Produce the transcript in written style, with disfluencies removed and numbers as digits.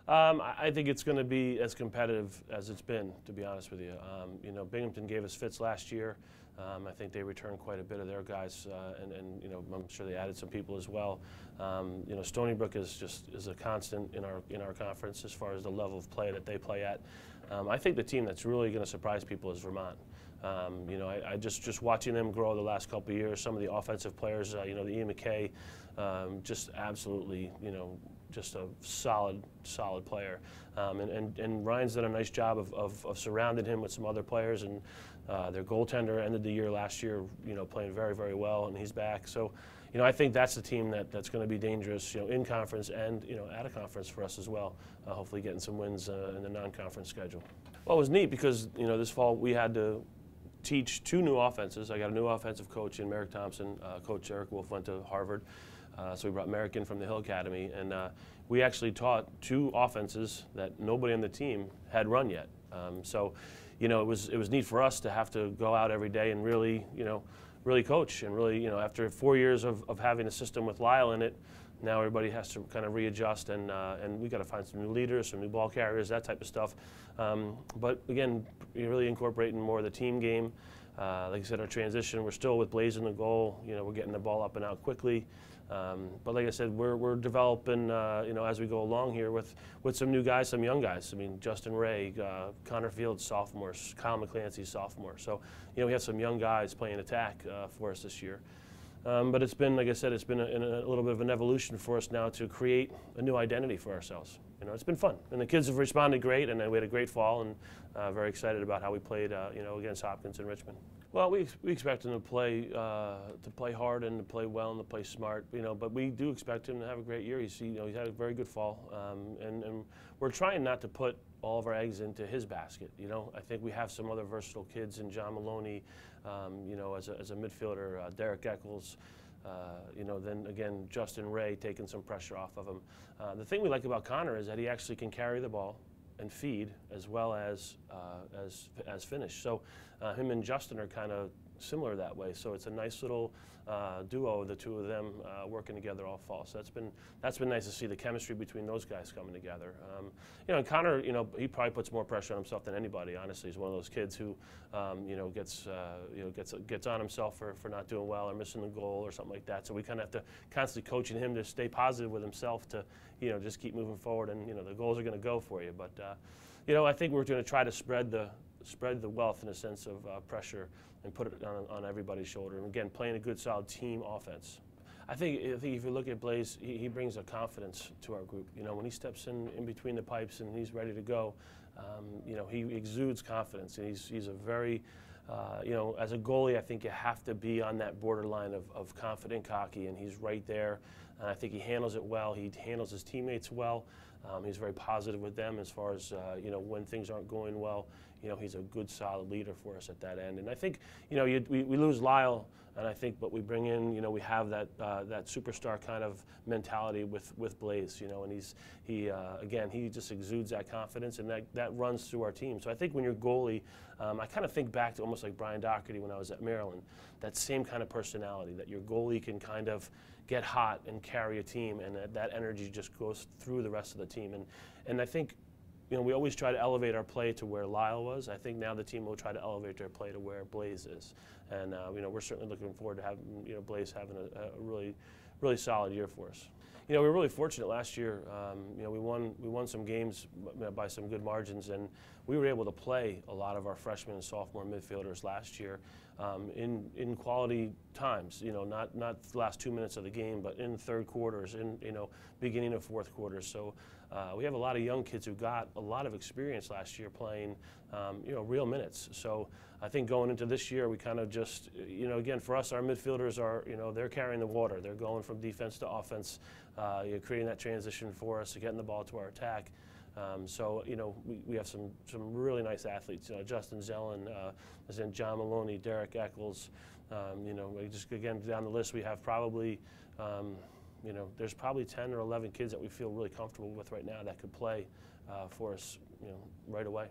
I think it's going to be as competitive as it's been, to be honest with you. You know, Binghamton gave us fits last year. I think they returned quite a bit of their guys, and you know, I'm sure they added some people as well. You know, Stony Brook is a constant in our conference as far as the level of play that they play at. I think the team that's really going to surprise people is Vermont. You know, I just watching them grow the last couple of years. Some of the offensive players, you know, the Ian McKay, just absolutely, you know, just a solid player. And Ryan's done a nice job of surrounding him with some other players, and their goaltender ended the year last year, you know, playing very, very well, and he's back. So, you know, I think that's the team that's going to be dangerous, you know, in conference and, you know, out of conference for us as well. Hopefully getting some wins in the non-conference schedule. Well, it was neat because, you know, this fall we had to teach 2 new offenses. I got a new offensive coach in Merrick Thompson. Coach Eric Wolf went to Harvard. So we brought Merrick in from the Hill Academy, and we actually taught 2 offenses that nobody on the team had run yet. So, you know, it was neat for us to have to go out every day and really, you know, really coach and really, you know, after 4 years of having a system with Lyle in it, now everybody has to kind of readjust, and we got to find some new leaders, some new ball carriers, that type of stuff. But again, you're really incorporating more of the team game. Like I said, our transition, we're still with Blaze in the goal. You know, we're getting the ball up and out quickly. But like I said, we're developing, you know, as we go along here with some new guys, some young guys. I mean, Justin Ray, Connor Fields, sophomores, Kyle McClancy, sophomore. So, you know, we have some young guys playing attack for us this year. But it's been, like I said, it's been a little bit of an evolution for us now to create a new identity for ourselves. You know, it's been fun, and the kids have responded great, and we had a great fall, and very excited about how we played, you know, against Hopkins and Richmond. Well, we expect them to play hard and to play well and to play smart, you know. But we do expect him to have a great year. You know, he's had a very good fall, and we're trying not to put all of our eggs into his basket. You know, I think we have some other versatile kids in John Maloney, you know, as a midfielder, Derek Eccles. You know, then again, Justin Ray taking some pressure off of him. The thing we like about Connor is that he actually can carry the ball and feed as well as finish. So him and Justin are kind of similar that way. So it's a nice little duo, the 2 of them working together all fall. So that's been nice to see the chemistry between those guys coming together. You know, and Connor, you know, he probably puts more pressure on himself than anybody. Honestly, he's one of those kids who, you know, gets on himself for not doing well or missing the goal or something like that. So we kind of have to constantly coaching him to stay positive with himself to, you know, just keep moving forward. And you know, the goals are going to go for you. But you know, I think we're going to try to spread the wealth in a sense of pressure and put it on everybody's shoulder. And again, playing a good, solid team offense. I think if you look at Blaze, he brings a confidence to our group. You know, when he steps in between the pipes and he's ready to go, you know, he exudes confidence. And he's a very, you know, as a goalie, I think you have to be on that borderline of confident, cocky, and he's right there. And I think he handles it well. He handles his teammates well. He's very positive with them as far as, you know, when things aren't going well. You know, he's a good, solid leader for us at that end. And I think, you know, we lose Lyle, and I think, but we bring in, you know, we have that that superstar kind of mentality with Blaze, you know, and again, he just exudes that confidence, and that runs through our team. So I think when you're goalie, I kind of think back to almost like Brian Doherty when I was at Maryland, that same kind of personality, that your goalie can kind of get hot and carry a team, and that energy just goes through the rest of the team. And I think, you know, we always try to elevate our play to where Lyle was. I think now the team will try to elevate their play to where Blaze is. And, you know, we're certainly looking forward to having, you know, Blaze having a really, really solid year for us. You know, we were really fortunate last year. You know, we won some games by some good margins, and we were able to play a lot of our freshman and sophomore midfielders last year in quality times. You know, not the last 2 minutes of the game, but in third quarters, in, you know, beginning of fourth quarters. So we have a lot of young kids who got a lot of experience last year playing, you know, real minutes. So I think going into this year, we kind of just, you know, again, for us, our midfielders are, you know, they're carrying the water. They're going from defense to offense, you know, creating that transition for us, getting the ball to our attack. So, you know, we have some really nice athletes. You know, Justin Zellen, as in John Maloney, Derek Eccles. You know, we just, again, down the list, we have probably, you know, there's probably 10 or 11 kids that we feel really comfortable with right now that could play for us, you know, right away.